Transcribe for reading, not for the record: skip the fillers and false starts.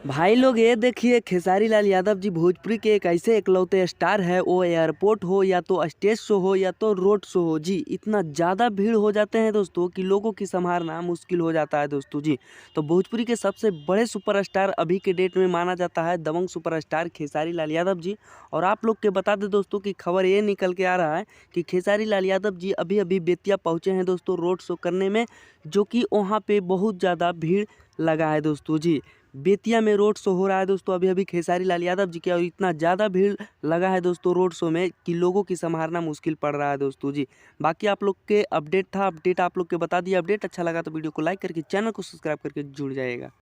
भाई लोग ये देखिए खेसारी लाल यादव जी भोजपुरी के एक ऐसे इकलौते स्टार है। वो एयरपोर्ट हो या तो स्टेज शो हो या तो रोड शो हो जी, इतना ज़्यादा भीड़ हो जाते हैं दोस्तों कि लोगों की संभालना मुश्किल हो जाता है दोस्तों जी। तो भोजपुरी के सबसे बड़े सुपरस्टार अभी के डेट में माना जाता है दबंग सुपरस्टार खेसारी लाल यादव जी। और आप लोग के बता दें दोस्तों कि खबर ये निकल के आ रहा है कि खेसारी लाल यादव जी अभी अभी बेतिया पहुँचे हैं दोस्तों रोड शो करने में, जो कि वहाँ पे बहुत ज़्यादा भीड़ लगा है दोस्तों जी। बेतिया में रोड शो हो रहा है दोस्तों अभी अभी खेसारी लाल यादव जी के, और इतना ज़्यादा भीड़ लगा है दोस्तों रोड शो में कि लोगों की संभालना मुश्किल पड़ रहा है दोस्तों जी। बाकी आप लोग के अपडेट आप लोग के बता दिए। अपडेट अच्छा लगा तो वीडियो को लाइक करके चैनल को सब्सक्राइब करके जुड़ जाएगा।